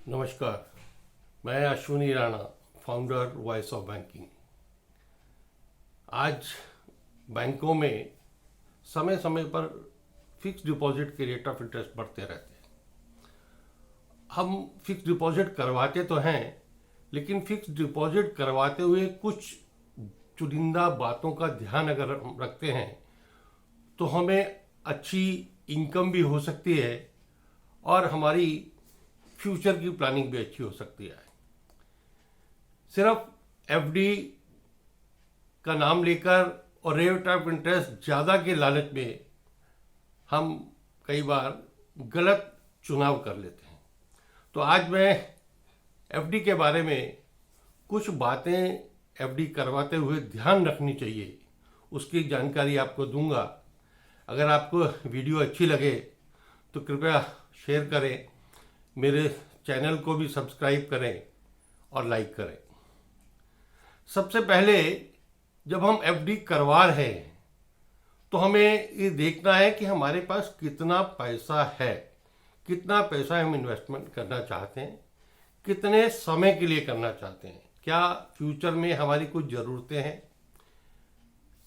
नमस्कार। मैं Ashwini Rana, founder voice of banking. आज बैंकों में समय समय पर फिक्स डिपॉजिट के रेट ऑफ इंटरेस्ट बढ़ते रहते हैं। हम फिक्स डिपॉजिट करवाते तो हैं, लेकिन फिक्स डिपॉजिट करवाते हुए कुछ चुनिंदा बातों का ध्यान अगर हम रखते हैं तो हमें अच्छी इनकम भी हो सकती है और हमारी फ्यूचर की प्लानिंग भी अच्छी हो सकती है। सिर्फ एफडी का नाम लेकर और रेट ऑफ इंटरेस्ट ज़्यादा के लालच में हम कई बार गलत चुनाव कर लेते हैं। तो आज मैं एफडी के बारे में कुछ बातें एफडी करवाते हुए ध्यान रखनी चाहिए, उसकी जानकारी आपको दूंगा। अगर आपको वीडियो अच्छी लगे तो कृपया शेयर करें, मेरे चैनल को भी सब्सक्राइब करें और लाइक करें। सबसे पहले जब हम एफडी करवा रहे हैं तो हमें ये देखना है कि हमारे पास कितना पैसा है, कितना पैसा हम इन्वेस्टमेंट करना चाहते हैं, कितने समय के लिए करना चाहते हैं, क्या फ्यूचर में हमारी कुछ ज़रूरतें हैं।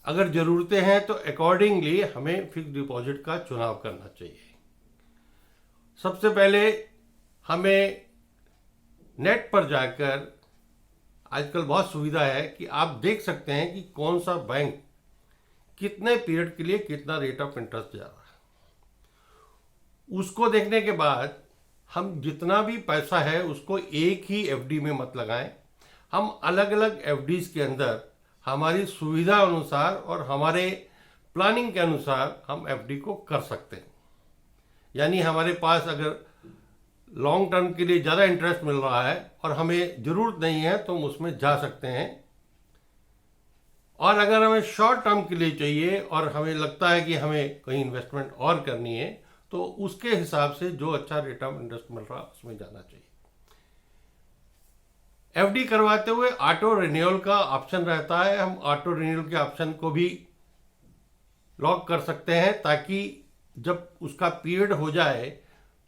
अगर ज़रूरतें हैं तो अकॉर्डिंगली हमें फिक्स डिपॉजिट का चुनाव करना चाहिए। सबसे पहले हमें नेट पर जाकर, आजकल बहुत सुविधा है कि आप देख सकते हैं कि कौन सा बैंक कितने पीरियड के लिए कितना रेट ऑफ इंटरेस्ट दे रहा है। उसको देखने के बाद हम जितना भी पैसा है उसको एक ही एफडी में मत लगाएं। हम अलग अलग एफडीज के अंदर हमारी सुविधा अनुसार और हमारे प्लानिंग के अनुसार हम एफडी को कर सकते हैं। यानी हमारे पास अगर लॉन्ग टर्म के लिए ज़्यादा इंटरेस्ट मिल रहा है और हमें ज़रूरत नहीं है तो हम उसमें जा सकते हैं, और अगर हमें शॉर्ट टर्म के लिए चाहिए और हमें लगता है कि हमें कहीं इन्वेस्टमेंट और करनी है तो उसके हिसाब से जो अच्छा रेट ऑफ इंटरेस्ट मिल रहा है उसमें जाना चाहिए। एफडी करवाते हुए ऑटो रिन्यूअल का ऑप्शन रहता है। हम ऑटो रिन्यूअल के ऑप्शन को भी लॉक कर सकते हैं ताकि जब उसका पीरियड हो जाए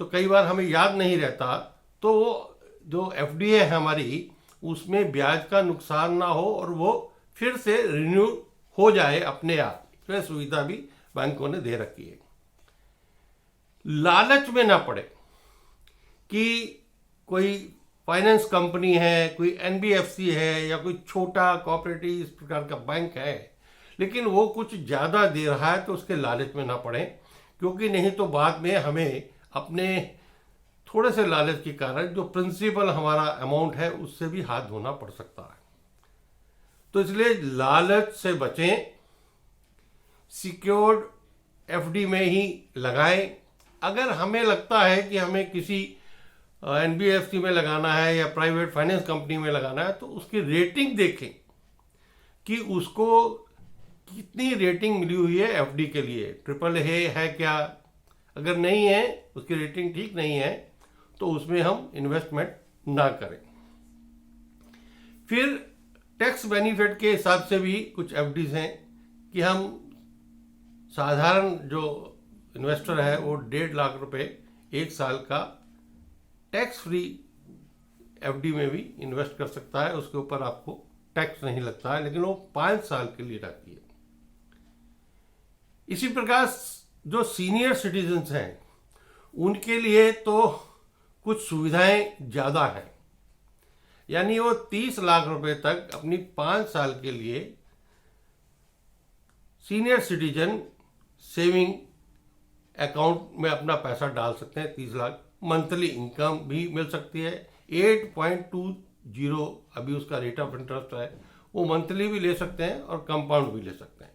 तो कई बार हमें याद नहीं रहता, तो वो जो एफडी है हमारी उसमें ब्याज का नुकसान ना हो और वो फिर से रिन्यू हो जाए अपने आप। तो यह सुविधा भी बैंकों ने दे रखी है। लालच में ना पड़े कि कोई फाइनेंस कंपनी है, कोई एनबीएफसी है या कोई छोटा कोऑपरेटिव इस प्रकार का बैंक है, लेकिन वो कुछ ज़्यादा दे रहा है तो उसके लालच में ना पड़े, क्योंकि नहीं तो बाद में हमें अपने थोड़े से लालच के कारण जो प्रिंसिपल हमारा अमाउंट है उससे भी हाथ धोना पड़ सकता है। तो इसलिए लालच से बचें, सिक्योर्ड एफडी में ही लगाएं। अगर हमें लगता है कि हमें किसी एनबीएफसी में लगाना है या प्राइवेट फाइनेंस कंपनी में लगाना है तो उसकी रेटिंग देखें कि उसको कितनी रेटिंग मिली हुई है एफडी के लिए। ट्रिपल ए है क्या? अगर नहीं है, उसकी रेटिंग ठीक नहीं है, तो उसमें हम इन्वेस्टमेंट ना करें। फिर टैक्स बेनिफिट के हिसाब से भी कुछ एफडीज हैं कि हम साधारण जो इन्वेस्टर है वो 1.5 लाख रुपए एक साल का टैक्स फ्री एफडी में भी इन्वेस्ट कर सकता है। उसके ऊपर आपको टैक्स नहीं लगता है, लेकिन वो 5 साल के लिए रहती है। इसी प्रकार जो सीनियर सिटीजन्स हैं उनके लिए तो कुछ सुविधाएं ज़्यादा हैं। यानी वो 30 लाख रुपए तक अपनी 5 साल के लिए सीनियर सिटीजन सेविंग अकाउंट में अपना पैसा डाल सकते हैं। 30 लाख मंथली इनकम भी मिल सकती है। 8.20 अभी उसका रेट ऑफ इंटरेस्ट है, वो मंथली भी ले सकते हैं और कंपाउंड भी ले सकते हैं,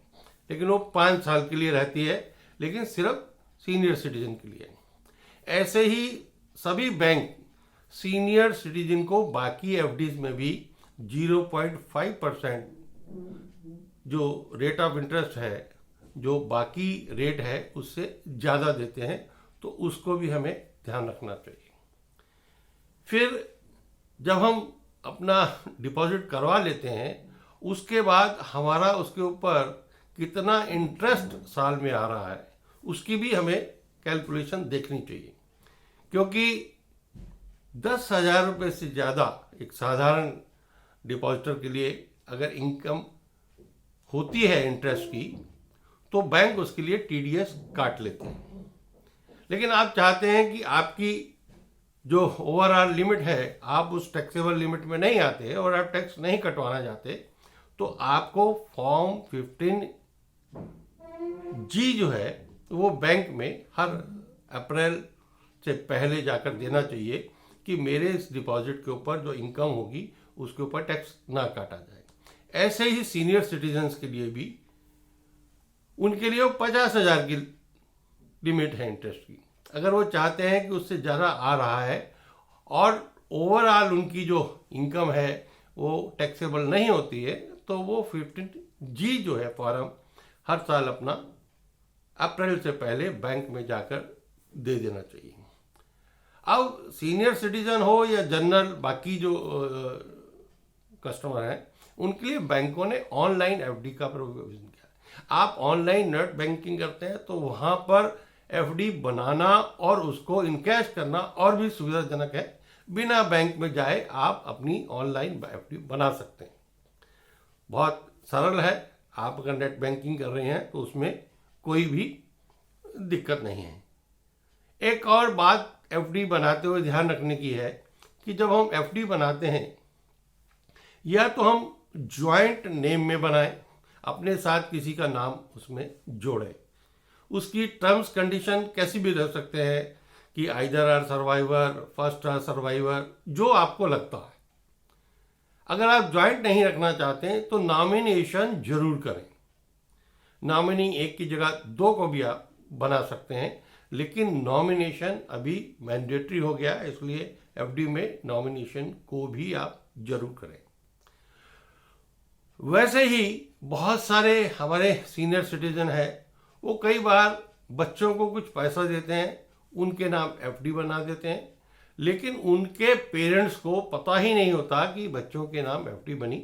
लेकिन वो 5 साल के लिए रहती है, लेकिन सिर्फ सीनियर सिटीजन के लिए। ऐसे ही सभी बैंक सीनियर सिटीजन को बाकी एफडीज में भी 0.5% जो रेट ऑफ इंटरेस्ट है, जो बाकी रेट है उससे ज़्यादा देते हैं, तो उसको भी हमें ध्यान रखना चाहिए। फिर जब हम अपना डिपॉजिट करवा लेते हैं उसके बाद हमारा उसके ऊपर कितना इंटरेस्ट साल में आ रहा है उसकी भी हमें कैलकुलेशन देखनी चाहिए, क्योंकि 10,000 रुपये से ज़्यादा एक साधारण डिपॉजिटर के लिए अगर इनकम होती है इंटरेस्ट की, तो बैंक उसके लिए टीडीएस काट लेते हैं। लेकिन आप चाहते हैं कि आपकी जो ओवरऑल लिमिट है, आप उस टैक्सेबल लिमिट में नहीं आते और आप टैक्स नहीं कटवाना चाहते, तो आपको फॉर्म 15G जो है वो बैंक में हर अप्रैल से पहले जाकर देना चाहिए कि मेरे इस डिपॉजिट के ऊपर जो इनकम होगी उसके ऊपर टैक्स ना काटा जाए। ऐसे ही सीनियर सिटीजन्स के लिए भी, उनके लिए वो 50,000 की लिमिट है इंटरेस्ट की। अगर वो चाहते हैं कि उससे ज़्यादा आ रहा है और ओवरऑल उनकी जो इनकम है वो टैक्सेबल नहीं होती है, तो वो 15G जो है फॉर्म हर साल अपना अप्रैल से पहले बैंक में जाकर दे देना चाहिए। अब सीनियर सिटीजन हो या जनरल बाकी जो कस्टमर हैं, उनके लिए बैंकों ने ऑनलाइन एफडी का प्रोविजन किया है। आप ऑनलाइन नेट बैंकिंग करते हैं तो वहाँ पर एफडी बनाना और उसको इनकैश करना और भी सुविधाजनक है। बिना बैंक में जाए आप अपनी ऑनलाइन एफडी बना सकते हैं। बहुत सरल है। आप अगर नेट बैंकिंग कर रहे हैं तो उसमें कोई भी दिक्कत नहीं है। एक और बात एफडी बनाते हुए ध्यान रखने की है कि जब हम एफडी बनाते हैं, या तो हम ज्वाइंट नेम में बनाएं, अपने साथ किसी का नाम उसमें जोड़ें। उसकी टर्म्स कंडीशन कैसी भी रह सकते हैं कि either are survivor, first are survivor, जो आपको लगता है। अगर आप ज्वाइंट नहीं रखना चाहते हैं तो नॉमिनेशन जरूर करें। नॉमिनी एक की जगह 2 को भी आप बना सकते हैं, लेकिन नॉमिनेशन अभी मैंडेटरी हो गया, इसलिए एफडी में नॉमिनेशन को भी आप जरूर करें। वैसे ही बहुत सारे हमारे सीनियर सिटीजन हैं, वो कई बार बच्चों को कुछ पैसा देते हैं, उनके नाम एफडी बना देते हैं, लेकिन उनके पेरेंट्स को पता ही नहीं होता कि बच्चों के नाम एफडी बनी,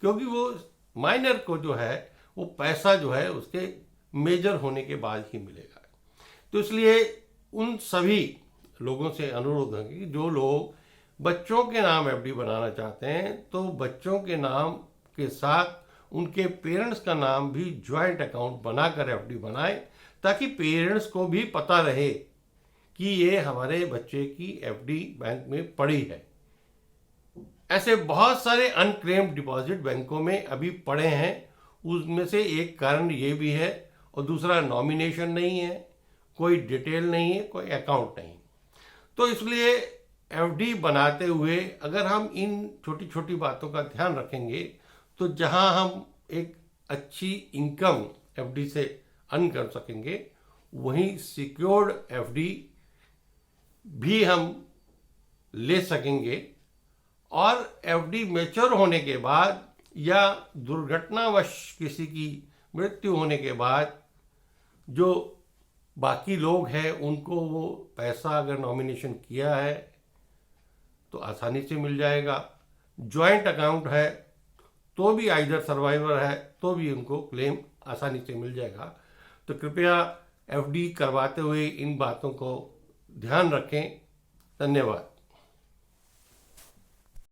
क्योंकि वो माइनर को जो है वो पैसा जो है उसके मेजर होने के बाद ही मिलेगा। तो इसलिए उन सभी लोगों से अनुरोध है कि जो लोग बच्चों के नाम एफडी बनाना चाहते हैं, तो बच्चों के नाम के साथ उनके पेरेंट्स का नाम भी ज्वाइंट अकाउंट बनाकर एफडी बनाएं, ताकि पेरेंट्स को भी पता रहे कि ये हमारे बच्चे की एफडी बैंक में पड़ी है। ऐसे बहुत सारे अनक्लेम्ड डिपॉजिट बैंकों में अभी पड़े हैं। उसमें से एक कारण ये भी है, और दूसरा नॉमिनेशन नहीं है, कोई डिटेल नहीं है, कोई अकाउंट नहीं। तो इसलिए एफडी बनाते हुए अगर हम इन छोटी छोटी बातों का ध्यान रखेंगे, तो जहां हम एक अच्छी इनकम एफडी से अर्न कर सकेंगे, वहीं सिक्योर्ड एफडी भी हम ले सकेंगे। और एफडी मैच्योर होने के बाद या दुर्घटनावश किसी की मृत्यु होने के बाद जो बाकी लोग हैं उनको वो पैसा अगर नॉमिनेशन किया है तो आसानी से मिल जाएगा। ज्वाइंट अकाउंट है तो भी, आइदर सर्वाइवर है तो भी उनको क्लेम आसानी से मिल जाएगा। तो कृपया एफडी करवाते हुए इन बातों को ध्यान रखें। धन्यवाद।